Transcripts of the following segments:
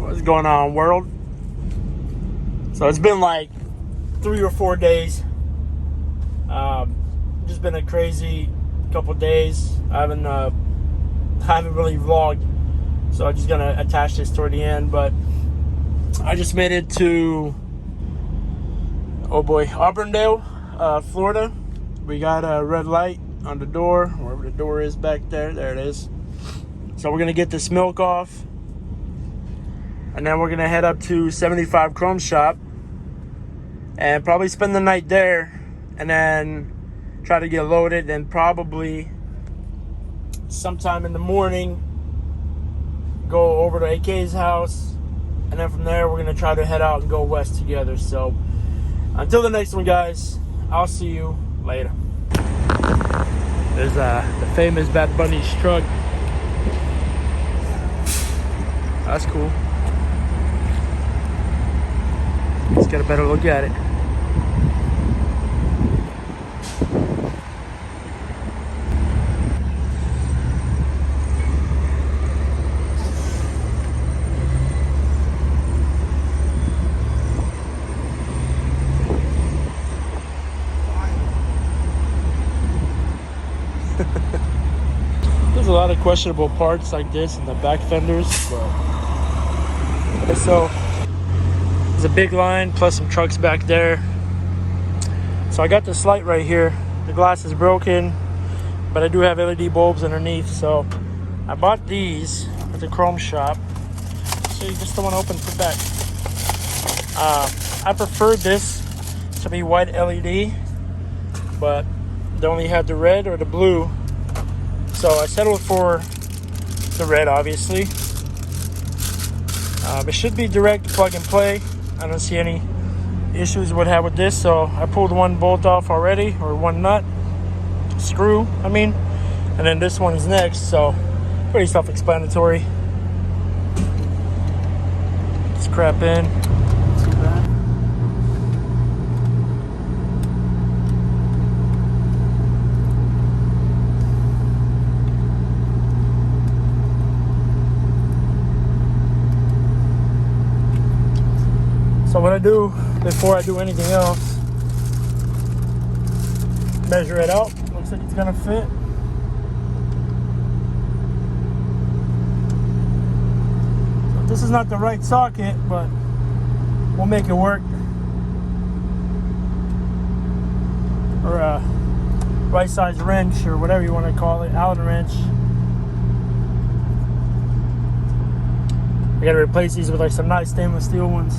What's going on, world? So it's been like 3 or 4 days. Just been a crazy couple days. I haven't really vlogged, so I'm just gonna attach this toward the end. But I just made it to, oh boy, Auburndale, Florida. We got a red light on the door, wherever the door is back there. There it is. So we're gonna get this milk off, and then we're gonna head up to 75 Chrome Shop and probably spend the night there, and then try to get loaded. Then probably sometime in the morning go over to AK's house, and then from there we're gonna try to head out and go west together. So until the next one, guys, I'll see you later. There's the famous Bad Bunny's truck. That's cool. Let's get a better look at it. There's a lot of questionable parts like this in the back fenders, but so there's a big line plus some trucks back there. So I got this light right here. The glass is broken, but I do have LED bulbs underneath. So I bought these at the Chrome Shop. So you just don't want to open the back. I prefer this to be white LED, but they only had the red or the blue. So I settled for the red, obviously. It should be direct plug and play. I don't see any issues with have with this. So I pulled one bolt off already, or one nut, screw, I mean. And then this one is next, so pretty self-explanatory. Just crap in. See that? So what I do before I do anything else, measure it out. Looks like it's gonna fit. So this is not the right socket, but we'll make it work. Or a right size wrench, or whatever you want to call it, Allen wrench. I gotta replace these with like some nice stainless steel ones.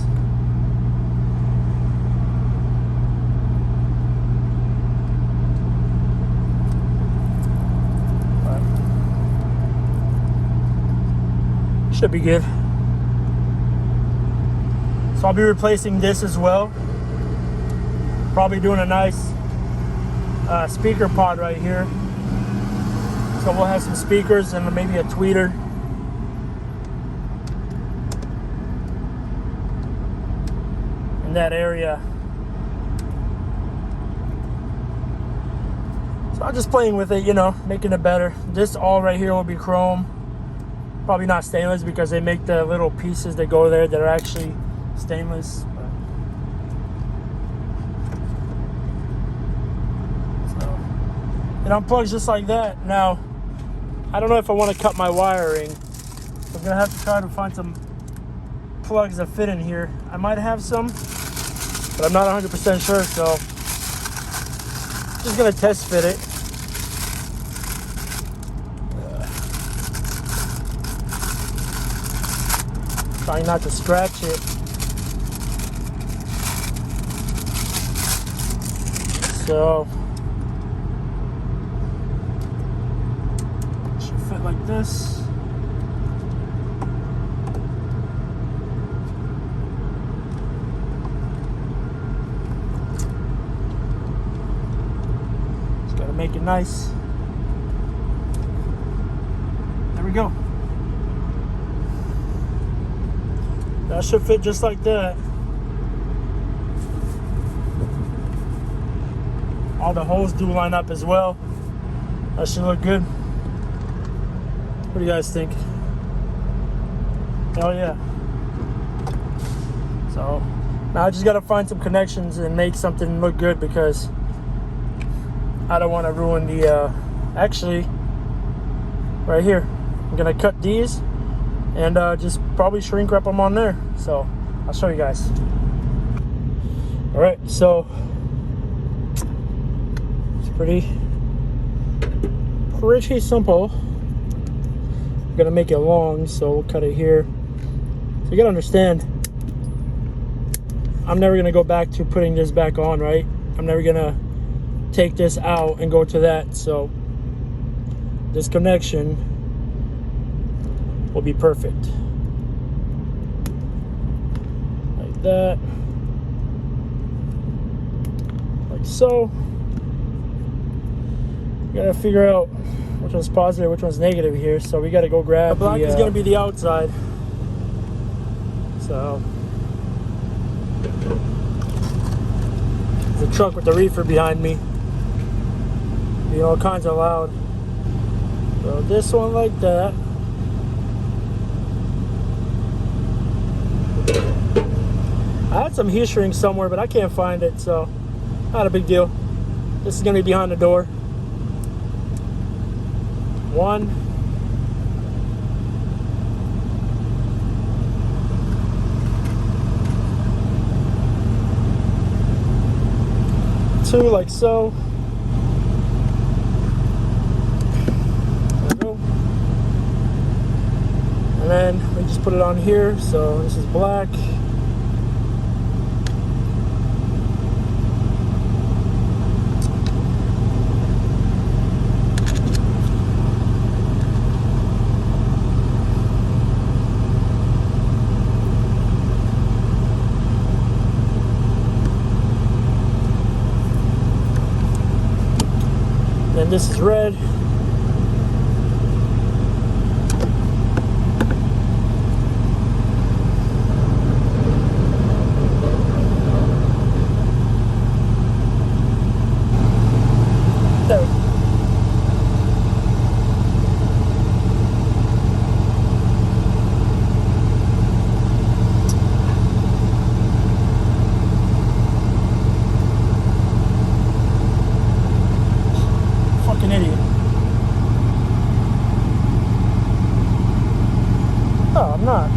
Should be good. So I'll be replacing this as well. Probably doing a nice speaker pod right here. So we'll have some speakers and maybe a tweeter. In that area. So I'm just playing with it, you know, making it better. This all right here will be chrome. Probably not stainless, because they make the little pieces that go there that are actually stainless. So it unplugs just like that. Now, I don't know if I want to cut my wiring. So I'm gonna have to try to find some plugs that fit in here. I might have some, but I'm not 100% sure. So just gonna test fit it. Trying not to scratch it. So should fit like this. Just gotta make it nice. There we go. That should fit just like that. All the holes do line up as well. That should look good. What do you guys think? Hell yeah. So now I just gotta find some connections and make something look good, because I don't want to ruin the actually right here I'm gonna cut these and just probably shrink wrap them on there. So I'll show you guys. All right, so it's pretty simple. I'm gonna make it long, so we'll cut it here. So you gotta understand, I'm never gonna go back to putting this back on, right? I'm never gonna take this out and go to that. So this connection will be perfect. Like that. Like so. We gotta figure out which one's positive, which one's negative here. So we gotta go grab the black is gonna be the outside. So there's a truck with the reefer behind me, being all kinds of loud. So this one like that. I had some heat shrink somewhere, but I can't find it, so not a big deal. This is gonna be behind the door. One. Two, like so. There we go. And then we just put it on here. So this is black. And this is red. There. Fucking idiot. Oh, I'm not.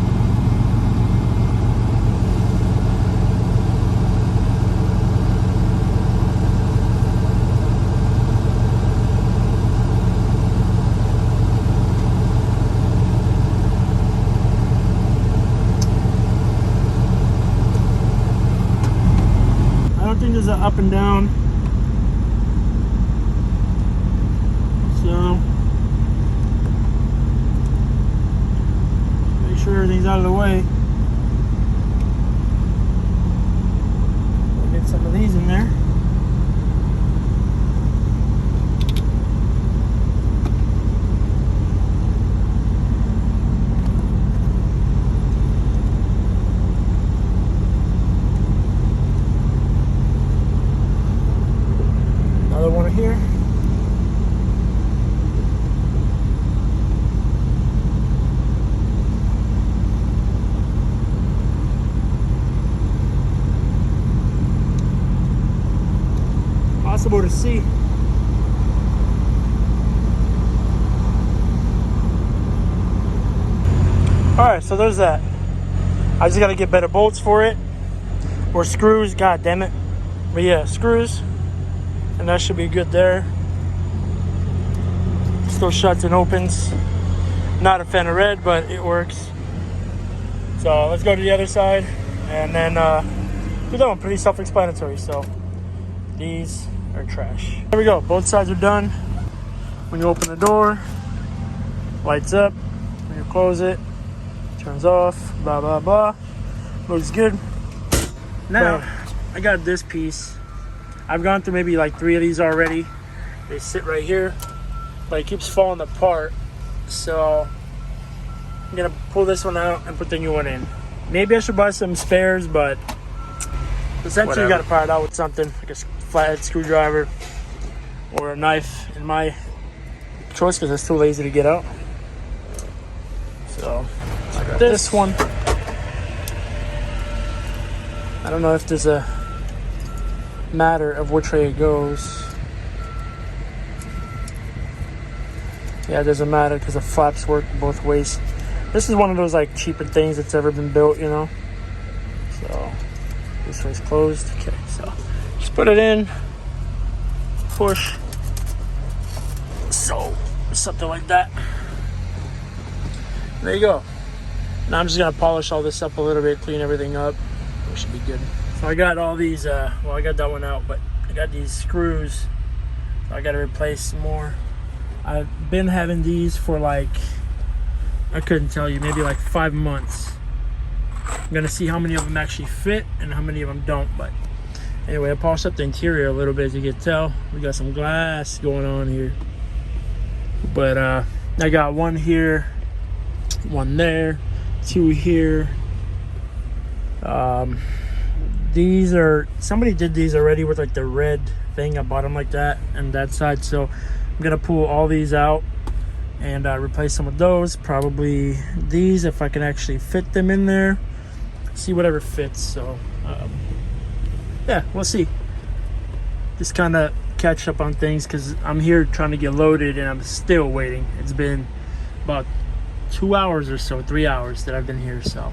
I don't think there's an up and down. So make sure everything's out of the way. We'll get some of these in there. Another one here. Possible to see. Alright, so there's that. I just gotta get better bolts for it. Or screws, god damn it. But yeah, screws. And that should be good there. Still shuts and opens. Not a fan of red, but it works. So let's go to the other side. And then we're done. Pretty self-explanatory. So these are trash. There we go. Both sides are done. When you open the door, lights up. When you close it, turns off. Blah blah blah. Looks good. Now I got this piece. I've gone through maybe like 3 of these already. They sit right here, but it keeps falling apart. So I'm gonna pull this one out and put the new one in. Maybe I should buy some spares, but essentially you gotta pry it out with something like a flathead screwdriver or a knife, in my choice, because it's too lazy to get out. So I got this one. don't know if there's a matter of which way it goes. Yeah, it doesn't matter because the flaps work both ways. This is one of those like cheaper things that's ever been built, you know. So this one's closed. Okay, so just put it in, push. So something like that. There you go. Now I'm just gonna polish all this up a little bit, clean everything up. It should be good. So I got all these, well, I got that one out, but I got these screws. So I gotta replace some more. I've been having these for like, I couldn't tell you, maybe like 5 months. I'm gonna see how many of them actually fit and how many of them don't. But anyway, I polished up the interior a little bit, as you can tell. We got some glass going on here. But I got one here, one there, two here. These are, somebody did these already with like the red thing. I bought them like that and that side. So I'm gonna pull all these out and replace some of those. Probably these, if I can actually fit them in there. See whatever fits. So yeah, we'll see. Just kind of catch up on things because I'm here trying to get loaded and I'm still waiting. It's been about 2 hours or so, 3 hours that I've been here. So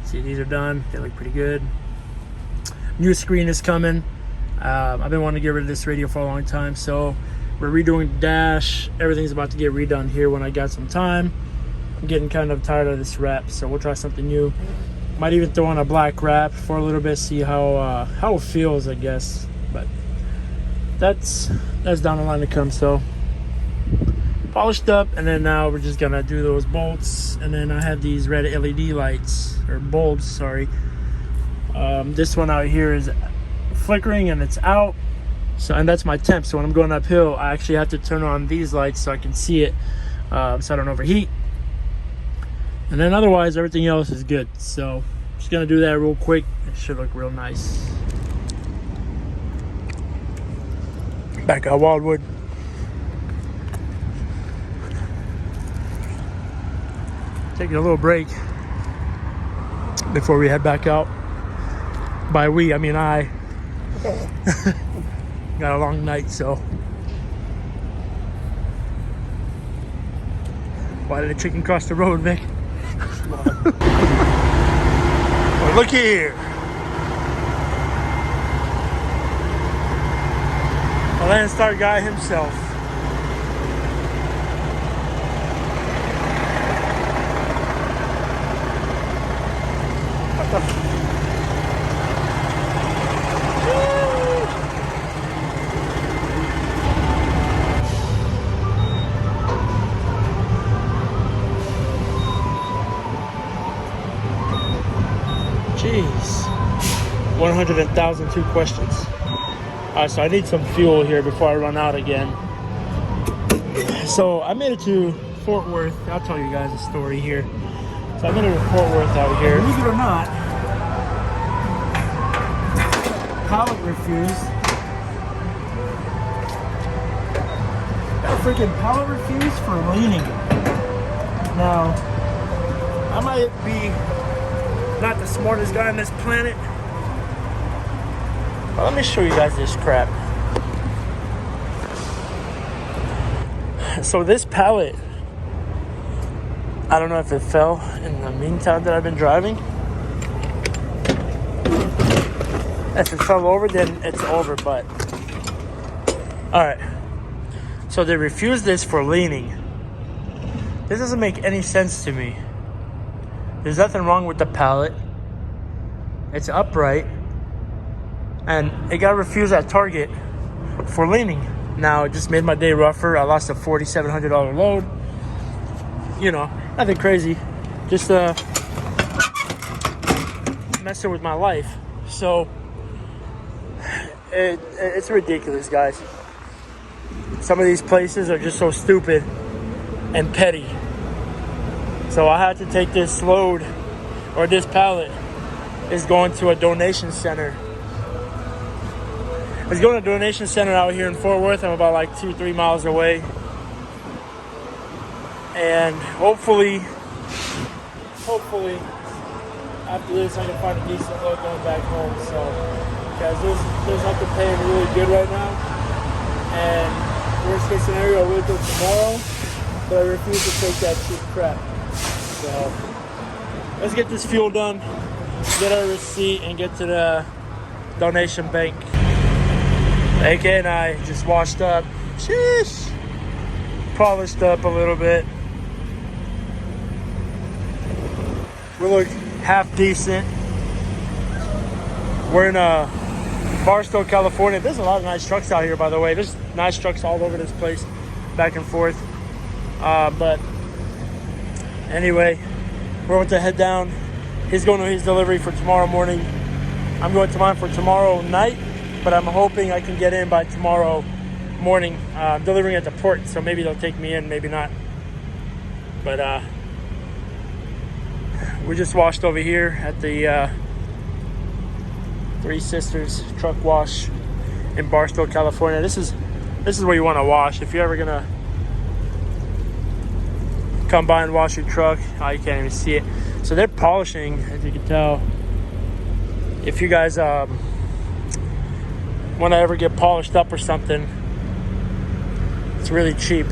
see, these are done. They look pretty good. New screen is coming. I've been wanting to get rid of this radio for a long time, so we're redoing the dash. Everything's about to get redone here when I got some time. I'm getting kind of tired of this wrap, so we'll try something new. Might even throw on a black wrap for a little bit, see how it feels, I guess. But that's down the line to come. So polished up, and then now we're just gonna do those bolts. And then I have these red LED lights, or bulbs, sorry. This one out here is flickering and it's out. So, and that's my temp. So when I'm going uphill, I actually have to turn on these lights so I can see it, so I don't overheat. And then otherwise, everything else is good. So just gonna do that real quick. It should look real nice. Back at Wildwood. Taking a little break before we head back out. By we, I mean I. Got a long night, so. Why did the chicken cross the road, Vic? Well, look here. The Landstar guy himself. What the? Jeez, 100,002 questions. All right, so I need some fuel here before I run out again. So I made it to Fort Worth. I'll tell you guys a story here. So I made it to Fort Worth out here. Believe it or not, pallet refused. Got a freaking pallet refused for leaning. Now, I might be not the smartest guy on this planet, but let me show you guys this crap. So this pallet, I don't know if it fell in the meantime that I've been driving. If it fell over, then it's over, but all right. So they refused this for leaning. This doesn't make any sense to me. There's nothing wrong with the pallet. It's upright. And it got refused at Target for leaning. Now, it just made my day rougher. I lost a $4,700 load. You know, nothing crazy. Just messing with my life. So, it's ridiculous, guys. Some of these places are just so stupid and petty. So I had to take this load, or this pallet is going to a donation center. It's going to a donation center out here in Fort Worth. I'm about like 2-3 miles away. And hopefully, after this I can find a decent load going back home. So, guys, there's nothing paying really good right now. And worst case scenario, I will do it tomorrow, but I refuse to take that cheap crap. So, let's get this fuel done, get our receipt, and get to the donation bank. AK and I just washed up. Sheesh. Polished up a little bit. We look half decent. We're in Barstow, California. There's a lot of nice trucks out here, by the way. There's nice trucks all over this place, back and forth. But anyway, we're going to head down. He's going to his delivery for tomorrow morning. I'm going to mine for tomorrow night, but I'm hoping I can get in by tomorrow morning. I'm delivering at the port, so maybe they'll take me in, maybe not. But we just washed over here at the Three Sisters truck wash in Barstow, California. This is where you want to wash if you're ever gonna come by and wash your truck. Oh, you can't even see it. So they're polishing, as you can tell. If you guys want to ever get polished up or something, it's really cheap.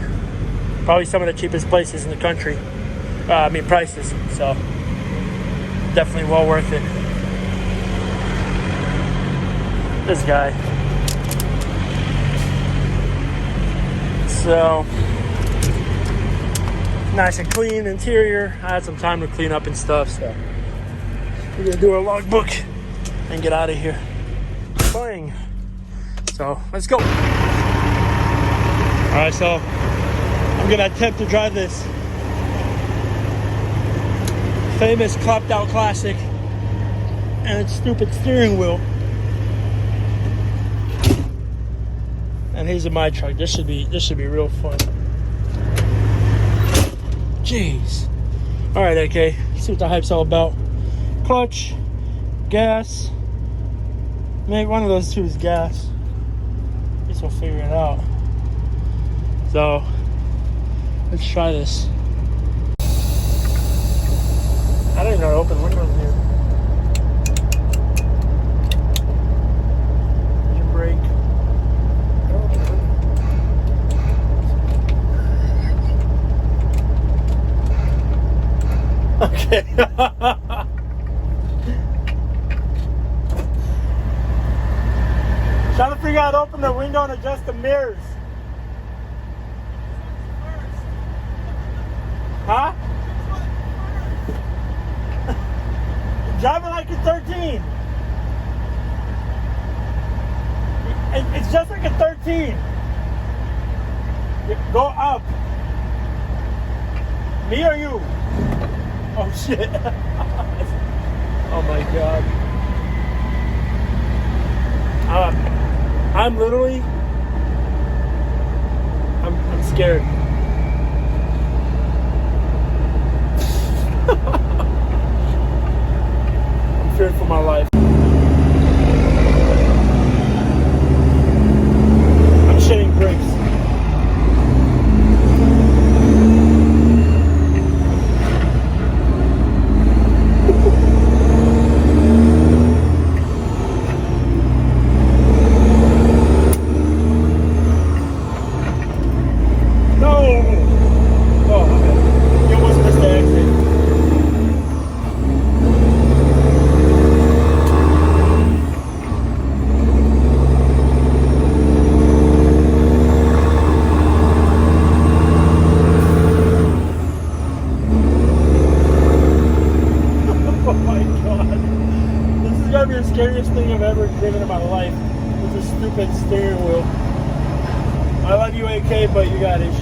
Probably some of the cheapest places in the country. Prices. So definitely well worth it. This guy. So nice and clean interior. I had some time to clean up and stuff, so we're gonna do our logbook and get out of here. Bang. So let's go. All right, so I'm gonna attempt to drive this famous clapped out classic and its stupid steering wheel. And here's in my truck. This should be real fun. Jeez. All right, AK. See what the hype's all about. Clutch, gas. Maybe one of those two is gas. Guess we'll figure it out. So let's try this. I don't even know how to open windows here. Engine brake. Okay. Trying to figure out how to open the window and adjust the mirrors. Huh? You're driving like you're 13. It's just like a 13. Go up. Me or you? Oh shit. Oh my god. I'm literally I'm scared. I'm fearing for my life. I'm shitting bricks. The scariest thing I've ever driven in my life was a stupid steering wheel. I love you, AK, but you got issues.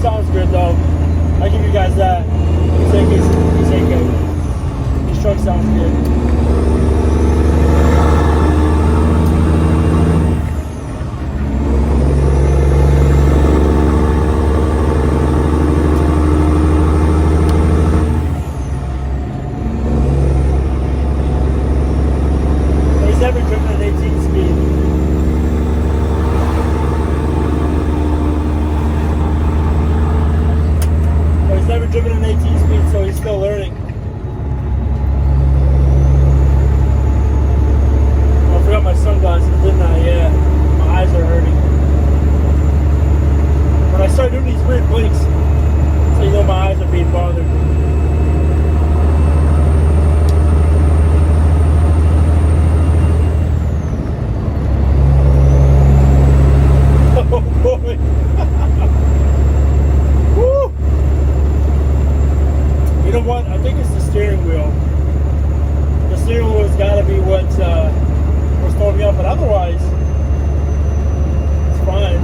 Sounds good though. I give you guys that. It's AK. This truck sounds good. Driven an 18 speed, so he's still learning. Oh, I forgot my sunglasses, didn't I? Yeah, my eyes are hurting. When I start doing these weird blinks, so you know my eyes are being bothered. Oh boy. Woo. You know what? I think it's the steering wheel. The steering wheel has got to be what's throwing me off, but otherwise, it's fine.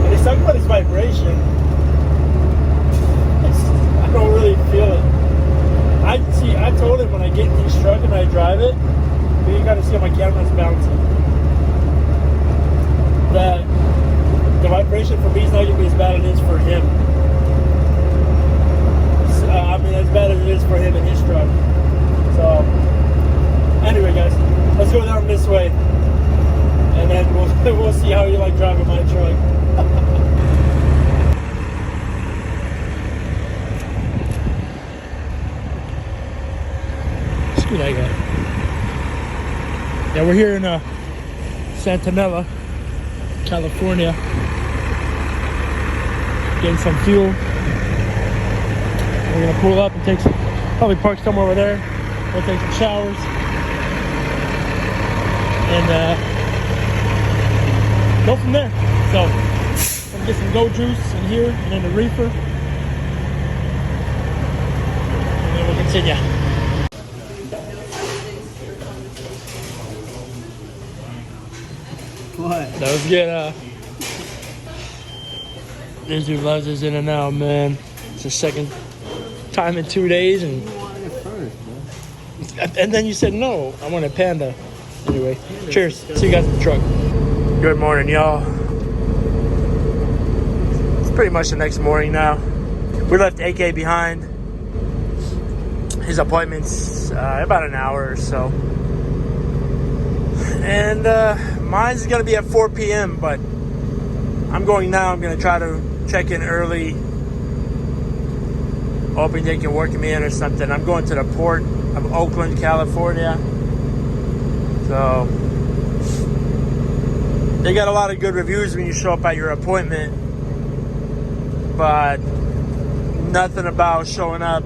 And he's talking about his vibration. I don't really feel it. I told him when I get in this truck and I drive it, you gotta see how my camera's bouncing, that the vibration for me is not gonna be as bad as it is for him. I mean, as bad as it is for him in his truck. So, anyway, guys, let's go down this way, and then we'll see how you like driving my truck. That guy. Yeah, we're here in Wceminel, California, getting some fuel. We're gonna pull up and probably park somewhere over there. We'll take some showers and go from there. So, I'm gonna get some Go Juice in here and then the reefer, and then we'll continue. What? That was good, this dude loves his In and Out, man. It's the second time in 2 days, and You wanted it first, man. and then you said no. I wanted Panda. Anyway, cheers. See you guys in the truck. Good morning, y'all. It's pretty much the next morning now. We left AK behind. His appointment's about an hour or so. And mine's gonna be at 4 p.m., but I'm going now. I'm gonna try to check in early, hoping they can work me in or something. I'm going to the port of Oakland, California. So they got a lot of good reviews when you show up at your appointment, but nothing about showing up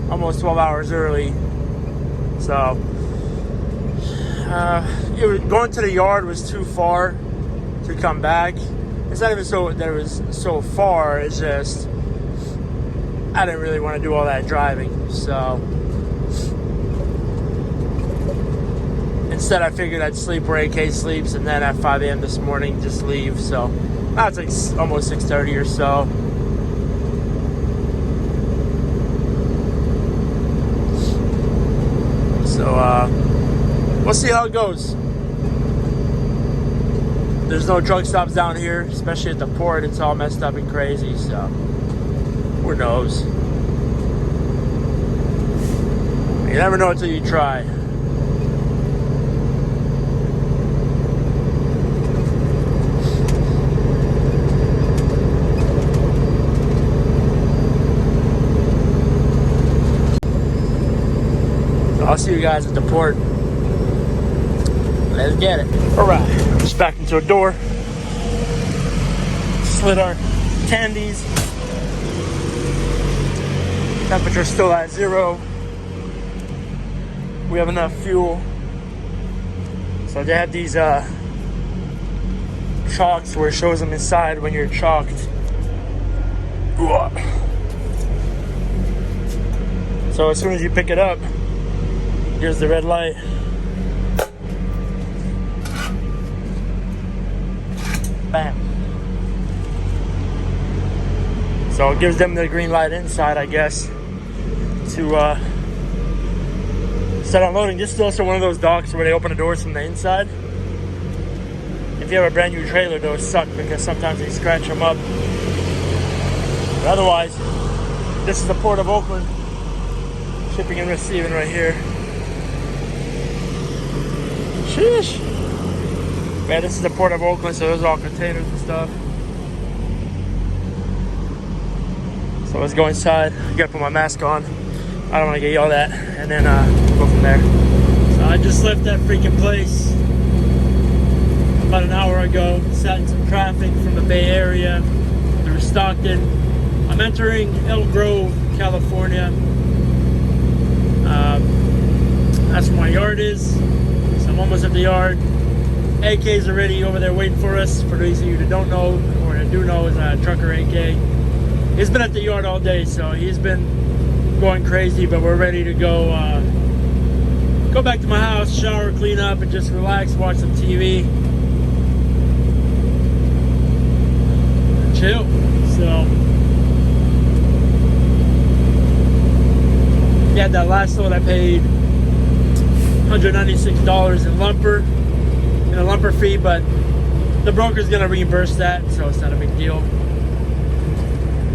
almost 12 hours early. So going to the yard was too far to come back. It's not even so that it was so far, it's just I didn't really want to do all that driving. So instead I figured I'd sleep where AK sleeps, and then at 5 a.m. this morning just leave. So now it's like almost 6:30 or so. So we'll see how it goes. There's no truck stops down here, especially at the port. It's all messed up and crazy, so who knows? You never know until you try. So I'll see you guys at the port. Let's get it. All right, just back into a door. Slid our tandies. Temperature still at 0. We have enough fuel. So they have these chalks where it shows them inside when you're chalked. So as soon as you pick it up, here's the red light. Bam. So it gives them the green light inside, I guess, to start unloading. This is also one of those docks where they open the doors from the inside. If you have a brand new trailer, those suck because sometimes they scratch them up. But otherwise, this is the port of Oakland. Shipping and receiving right here. Sheesh. Man, this is the port of Oakland, so there's all containers and stuff. So let's go inside. I gotta put my mask on. I don't want to get yelled at, and then we'll go from there. So I just left that freaking place about an hour ago. Sat in some traffic from the Bay Area through Stockton. I'm entering El Grove, California. That's where my yard is. So I'm almost at the yard. AK's already over there waiting for us. For those of you that don't know, or that do know, is Trucker AK. He's been at the yard all day, so he's been going crazy, but we're ready to go back to my house, shower, clean up, and just relax, watch some TV. Chill. So yeah, that last load I paid $196 in a lumper fee, but the broker's gonna reimburse that, so it's not a big deal.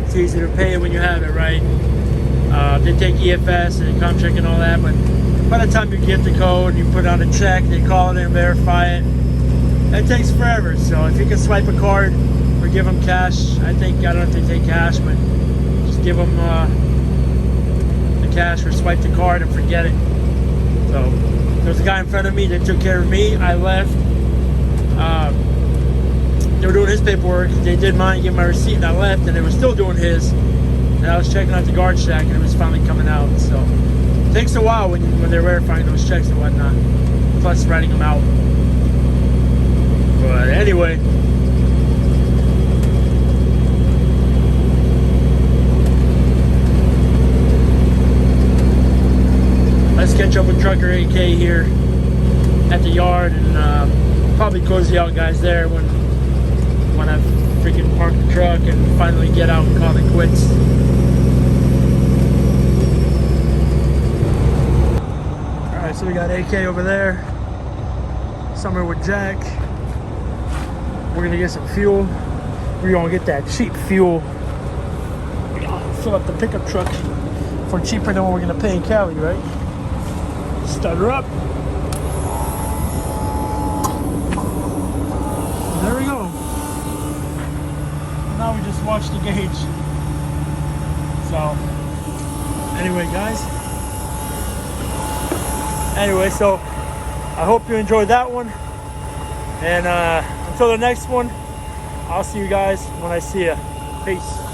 It's easy to pay when you have it, right? They take EFS and comp check and all that, but by the time you get the code, you put on a check, they call it and verify it. It takes forever. So if you can swipe a card or give them cash, I don't know if they take cash, but just give them the cash or swipe the card and forget it. So there was a guy in front of me that took care of me. I left. They were doing his paperwork. They did mine, gave my receipt, and I left, and they were still doing his. And I was checking out the guard shack, and it was finally coming out. So it takes a while when they're verifying those checks and whatnot, plus writing them out. But anyway, let's catch up with Trucker AK here at the yard, and probably close the out guys there when I freaking park the truck and finally get out and call it quits. Alright, so we got AK over there, somewhere with Jack. We're gonna get some fuel. We're gonna get that cheap fuel. We're gonna fill up the pickup truck for cheaper than what we're gonna pay in Cali, right? Start her up. There we go. Now we just watch the gauge. So, anyway, guys. So I hope you enjoyed that one. And until the next one, I'll see you guys when I see you. Peace.